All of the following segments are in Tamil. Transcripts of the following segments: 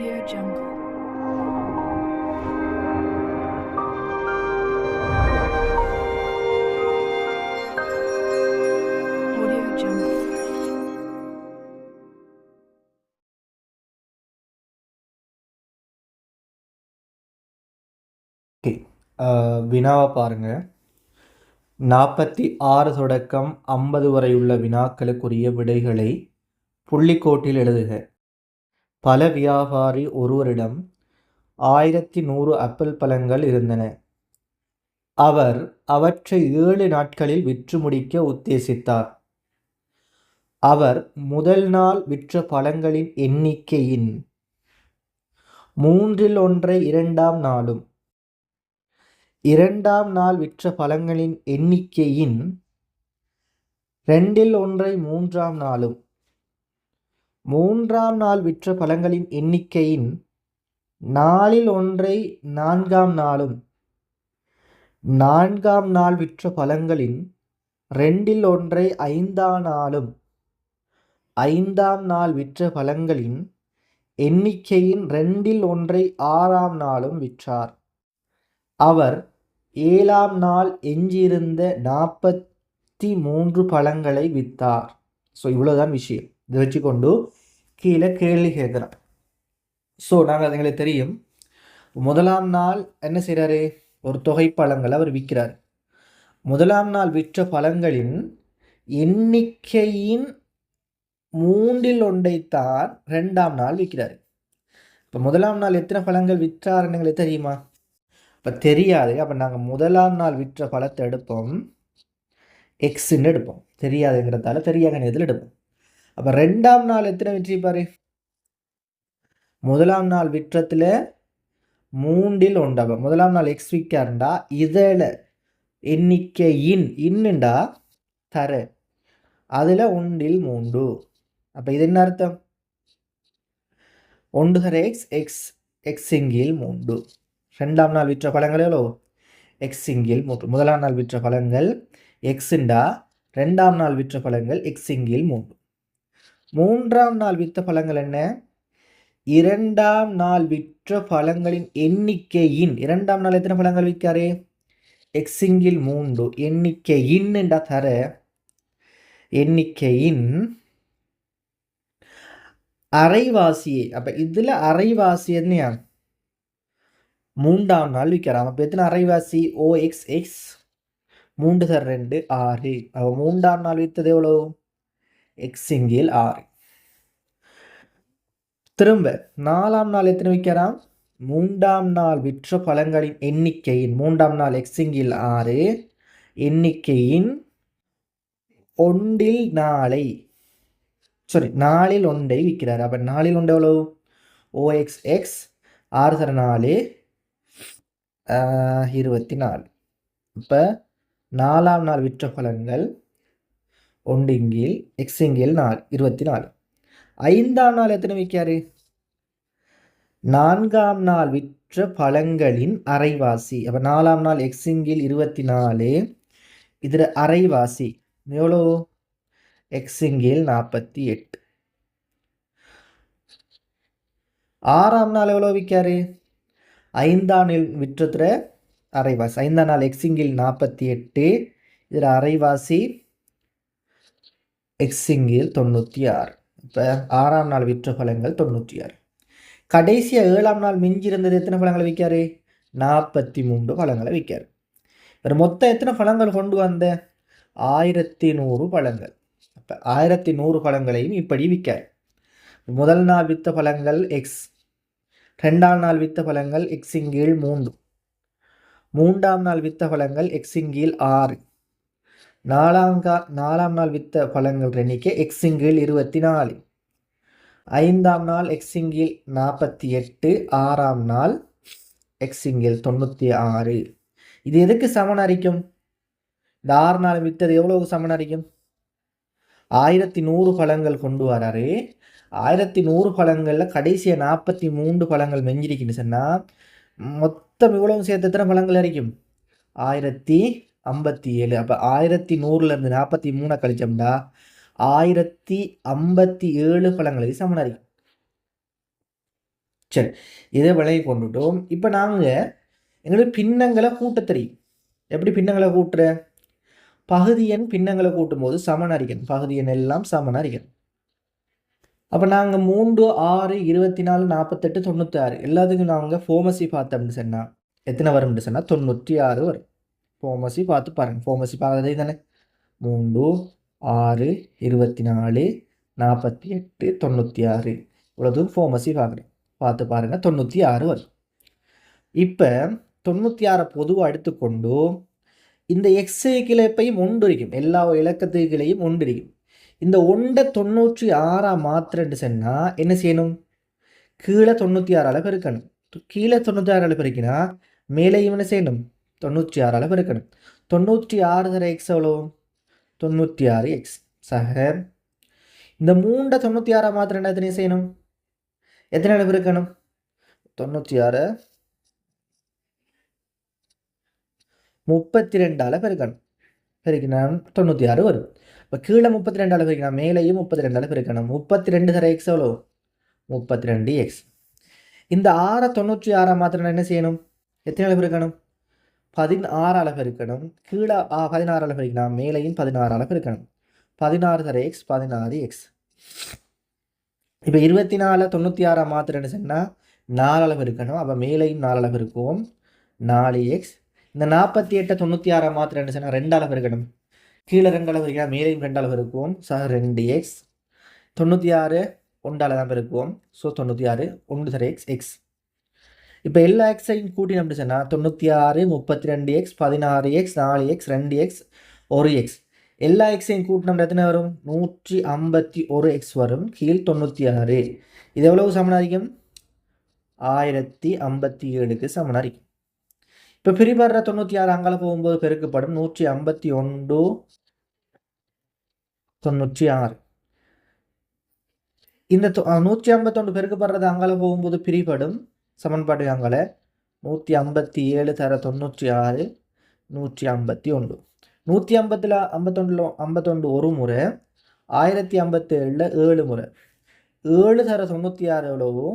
Audio Jungle. Audio Jungle. Okay, வினாவை பாருங்க. 46 தொடக்கம் 50 வரை உள்ள வினாக்களுக்குரிய விடைகளை புள்ளிக்கோட்டில் எழுதுக. பல வியாபாரி ஒருவரிடம் 1100 ஆப்பிள் பழங்கள் இருந்தன. அவர் அவற்றை 7 நாட்களில் விற்று முடிக்க உத்தேசித்தார். அவர் முதல் நாள் விற்ற பழங்களின் எண்ணிக்கையின் 1/3 இரண்டாம் நாளும், இரண்டாம் நாள் விற்ற பழங்களின் எண்ணிக்கையின் 2/1 மூன்றாம் நாளும், மூன்றாம் நாள் விற்ற பழங்களின் எண்ணிக்கையின் 4/1 நான்காம் நாளும், நான்காம் நாள் விற்ற பழங்களின் 2/1 ஐந்தாம் நாளும், ஐந்தாம் நாள் விற்ற பழங்களின் எண்ணிக்கையின் 2/1 ஆறாம் நாளும் விற்றார். அவர் 7ஆம் நாள் எஞ்சியிருந்த 43 பழங்களை விற்றார். ஸோ இவ்வளோதான் விஷயம். இதை வச்சுக்கொண்டு கீழே கேள்வி கேட்குறான். ஸோ நாங்கள் அது எங்களுக்கு தெரியும். முதலாம் நாள் என்ன செய்கிறாரு? ஒரு தொகை பழங்களை அவர் விற்கிறார். முதலாம் நாள் விற்ற பழங்களின் எண்ணிக்கையின் 1/3 ரெண்டாம் நாள் விற்கிறாரு. இப்போ முதலாம் நாள் எத்தனை பழங்கள் விற்றாருன்னு எங்களுக்கு தெரியுமா? இப்போ தெரியாது. அப்போ நாங்கள் முதலாம் நாள் விற்ற பழத்தை எடுப்போம், எக்ஸ்ன்னு எடுப்போம். தெரியாதுங்கிறதால தெரியாத நேரத்தில் எடுப்போம். அப்போ ரெண்டாம் நாள் எத்தனை விற்றிருப்பார்? முதலாம் நாள் விற்றத்தில் 3/1. அப்போ முதலாம் நாள் எக்ஸ் விற்காருண்டா இதில் எண்ணிக்கையின் இன்னுண்டா தர அதில் 1/3. அப்போ இது என்ன அர்த்தம்? 1 தர எக்ஸ், எக்ஸ் எக்ஸிங்கில் 3. ரெண்டாம் நாள் விற்ற பழங்கள் எவ்வளோ? எக்ஸிங்கில் 3. முதலாம் நாள் விற்ற பழங்கள் எக்ஸுண்டா, ரெண்டாம் நாள் விற்ற பழங்கள் எக்ஸிங்கில் 3. மூன்றாம் நாள் விற்ற பழங்கள் என்ன? இரண்டாம் நாள் விற்ற பழங்களின் எண்ணிக்கையின், இரண்டாம் நாள் எத்தனை பழங்கள் விற்காரு? எக்ஸிங்கில் 3. எண்ணிக்கையின்டா தர எண்ணிக்கையின் அரைவாசியை. அப்போ இதில் அரைவாசி என்ன? மூன்றாம் நாள் விற்கிறான். அப்போ எத்தனை அரைவாசி? OX எக்ஸ் 3 தர 2 6. அப்போ மூன்றாம் நாள் விற்றது எவ்வளோ? எக்ஸிங்கில் 6. திரும்ப நாலாம் நாள் எத்தனை விற்கிறான்? மூன்றாம் நாள் விற்ற பழங்களின் எண்ணிக்கையின், மூன்றாம் நாள் எக்ஸிங்கில் 6, எண்ணிக்கையின் 4/1 விற்கிறார். அப்போ 4/1 எவ்வளோ? OX எக்ஸ் 6 தர 4 24. இப்போ நாலாம் நாள் விற்ற பழங்கள் 1 எக்ஸிங்கில் 4 24. ஐந்தாம் நாள் எத்தனை விற்காரு? நான்காம் நாள் விற்ற பழங்களின் அரைவாசி. அப்போ நாலாம் நாள் எக்ஸிங்கில் 24, இதில் அரைவாசி எவ்வளோ? எக்ஸிங்கில் 48. ஆறாம் நாள் எவ்வளோ விற்காரு? ஐந்தாம் நாள் விற்றத்துல அரைவாசி. ஐந்தாம் நாள் எக்ஸிங்கில் 48, இதில் அரைவாசி எக்ஸிங்கில் 96. இப்போ ஆறாம் நாள் விற்ற பழங்கள் 96. கடைசியாக 7ஆம் நாள் மிஞ்சி இருந்தது எத்தனை பழங்களை விற்காரு? 43 பழங்களை விற்காரு. ஒரு மொத்தம் எத்தனை பழங்கள் கொண்டு வந்த? 1100 பழங்கள். அப்போ 1100 பழங்களையும் இப்படி விற்காரு. முதல் நாள் விற்ற பழங்கள் எக்ஸ், ரெண்டாம் நாள் விற்ற பழங்கள் எக்ஸிங்கீழ் 3, மூன்றாம் நாள் விற்ற பழங்கள் எக்ஸிங்கீழ் 6, நாலாம் நாள் விற்ற பழங்கள் எண்ணிக்கை எக்ஸிங்கீழ் 24, ஐந்தாம் நாள் எக்ஸிங்கில் 48, ஆறாம் நாள் எக்ஸிங்கில் 96. இது எதுக்கு சமனரிக்கும்? இந்த 6 நாள் விற்றது எவ்வளவு சமனரிக்கும்? 1100 பழங்கள் கொண்டு வராரு. 1100 பழங்களில் கடைசியாக 43 பழங்கள் மெஞ்சிருக்குன்னு சொன்னால் மொத்தம் இவ்வளவு சேர்த்து எத்தனை பழங்கள் அரிக்கும்? 1057. அப்போ 1100லேருந்து 43 கழிச்சோம்னா 1057 பழங்களை சமனரிக்கும். சரி, இதை விலகி கொண்டுட்டோம். இப்போ நாங்கள் எங்களுக்கு பின்னங்களை கூட்ட தெரியும். எப்படி பின்னங்களை கூட்டுற? பகுதி எண் பின்னங்களை கூட்டும் போது சமன் அடிக்கணும். பகுதி எண் எல்லாம் சமன் அடிக்கணும். அப்போ நாங்கள் 3, 6, 24, 48, 96 எல்லாத்துக்கும் நாங்கள் ஃபோமசி பார்த்தோம்னு சொன்னால் எத்தனை வரும்னு சொன்னால் 96 வரும். ஃபோமசி பார்த்து பாருங்கள். ஃபோமசி பார்க்கறதே தானே. 3, 6, 24, 48, 96 இவ்வளோதும் ஃபோமசி பார்க்குறேன். பார்த்து பாருங்கள். 96 வரும். இப்போ 96 பொதுவாக எடுத்துக்கொண்டு இந்த எக்ஸு கிளைப்பையும் ஒன்று இருக்கும். எல்லா இலக்கத்துக்கிளையும் ஒன்று இருக்கும். இந்த 96 மாத்திரன்னு சொன்னால் என்ன செய்யணும்? கீழே 96 பெருக்கணும். கீழே 96 பெருக்கினா மேலே என்ன செய்யணும்? 96 பெருக்கணும். 96 தர எக்ஸ் எவ்வளோ? 96 எக்ஸ் சக இந்த 96 மாத்திரம் எத்தனை செய்யணும்? எத்தனை பெருக்கணும்? 96 32 பெருக்கணும். பெருக்கினா 96 வரும். இப்போ கீழே 32 பெருக்கணும், மேலேயும் 32 பெருக்கணும். 32 தர எக்ஸ் எவ்வளோ? 32 எக்ஸ். இந்த 96 மாத்திரம் என்ன செய்யணும்? எத்தனை பெருக்கணும்? 16 பெருக்கணும். கீழே 16 பெருக்கணும், மேலேயும் 16 பெருக்கணும். 16 தர எக்ஸ் 16 எக்ஸ். இப்போ 24 96 மாத்திரம் என்ன சொன்னால் 4 பெருக்கணும். அப்போ மேலேயும் 4 பெருக்குவோம், 4 எக்ஸ். இந்த 48 96 மாத்திரம் என்ன சொன்னால் 2 பெருக்கணும். கீழே 2 பெருக்கினா மேலேயும் 2 பெருக்குவோம், சக 2 எக்ஸ். 96 1 தான் பெருக்குவோம், ஸோ 96 1 தர எக்ஸ் எக்ஸ். இப்போ எல்லா எக்ஸையும் கூட்டி நம்ம சொன்னால் 96 32 X 16 X 4 X 2 X 1 X. எல்லா எக்ஸையும் கூட்டி நம்ம எத்தனை வரும்? 151 எக்ஸ் வரும். கீழ் 96 இது எவ்வளவு சமனாரிக்கும்? 1057க்கு சமனாரிக்கும். இப்போ பிரிபடுற 96 அங்கால போகும்போது பெருக்கப்படும் 151 96. இந்த 151 பெருக்கப்படுறது அங்கால போகும்போது பிரிபடும் சமன்பாடு அங்கால 157 தர 96 151. 150ல் 51 ஒரு முறை, 1057ல் 7 முறை. 7 தர 96 எவ்வளவு?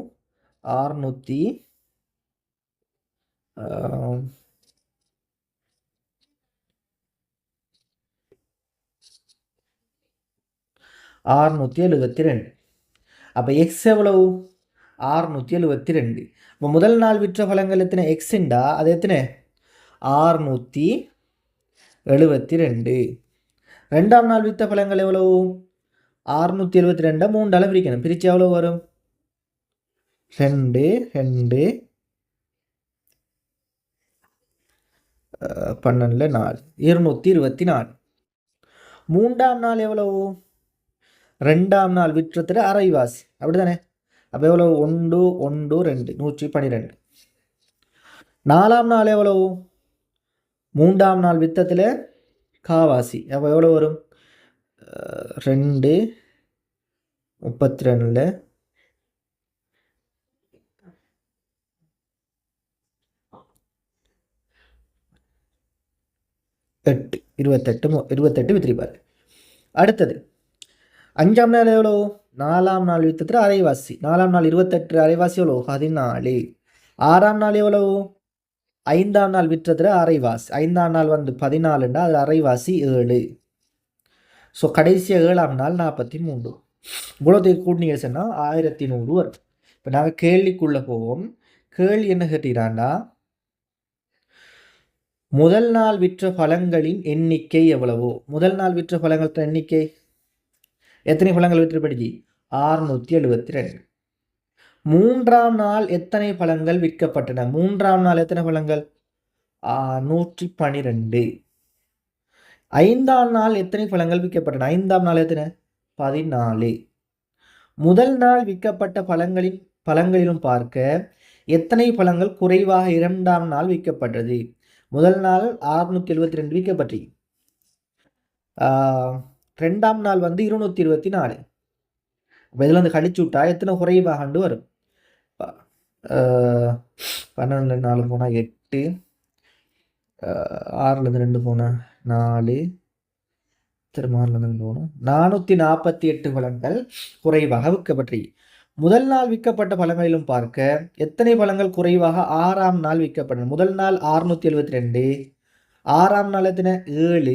672. அப்போ எக்ஸ் எவ்வளவு? 672. இப்போ முதல் நாள் விற்ற பழங்கள் எத்தனை? எக்ஸுண்டா அது எத்தனை? 672. ரெண்டாம் நாள் விற்ற பழங்கள் எவ்வளவு? 672 3 பிரிக்கணும். பிரித்து எவ்வளோ வரும்? 2 2 12 4 224. மூன்றாம் நாள் எவ்வளவு? ரெண்டாம் நாள் விற்றத்தில் அரைவாசி, அப்படி தானே? அப்போ எவ்வளவு? 1 1 2 112. நாலாம் நாள் எவ்வளவு? மூன்றாம் நாள் வித்தத்தில் காவாசி, அப்போ எவ்வளோ வரும்? 2 32 8 28 வித்திரிப்பார். அடுத்தது அஞ்சாம் நாள் எவ்வளோ? நாலாம் நாள் வித்தத்தில் அரைவாசி. நாலாம் நாள் 28 அரைவாசி எவ்வளோ? 14. ஆறாம் நாள் எவ்வளவு? ஐந்தாம் நாள் விற்றத்தில் அரைவாசி. ஐந்தாம் நாள் வந்து 14ண்டா அது அரைவாசி 7. ஸோ கடைசியாக 7ஆம் நாள் 43. இவ்வளோத்துக்கு கூட்டினீங்க சொன்னால் 1100 வரும். இப்போ நாங்கள் கேள்விக்குள்ளே போவோம். கேள்வி என்ன கேட்டீங்கன்னா, முதல் நாள் விற்ற பழங்களின் எண்ணிக்கை எவ்வளவோ? முதல் நாள் விற்ற பழங்கள் எண்ணிக்கை எத்தனை பழங்கள் விற்றப்படுச்சு? 672. மூன்றாம் நாள் எத்தனை பழங்கள் விற்கப்பட்டன? மூன்றாம் நாள் எத்தனை பழங்கள்? 112. ஐந்தாம் நாள் எத்தனை பழங்கள் விற்கப்பட்டன? ஐந்தாம் நாள் எத்தனை? 14. முதல் நாள் விற்கப்பட்ட பழங்களிலும் பார்க்க எத்தனை பழங்கள் குறைவாக இரண்டாம் நாள் விற்கப்பட்டது? முதல் நாள் 672 விற்கப்பட்டு, ரெண்டாம் நாள் வந்து 224. அப்போ இதில் வந்து கழிச்சு விட்டா எத்தனை குறைவாகண்டு வரும்? 12 4 போனால் 8, 6லேருந்து 2 போனால் 4, திரும்ப 6லேருந்து 2 போனால் 448 பழங்கள் குறைவாக விற்கப்பட்டு. முதல் நாள் விற்கப்பட்ட பழங்களிலும் பார்க்க எத்தனை பழங்கள் குறைவாக 6ஆம் நாள் விற்கப்பட்டன? முதல் நாள் 672, 6ஆம் நாள் எத்தனை 7,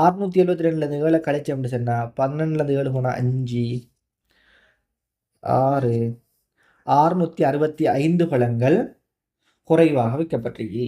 672 7 கழிச்சோம்னு சொன்னால் 12 7 போனால் 5, 6, 665 பழங்கள் குறைவாக விற்கப்பட்டிருக்கு.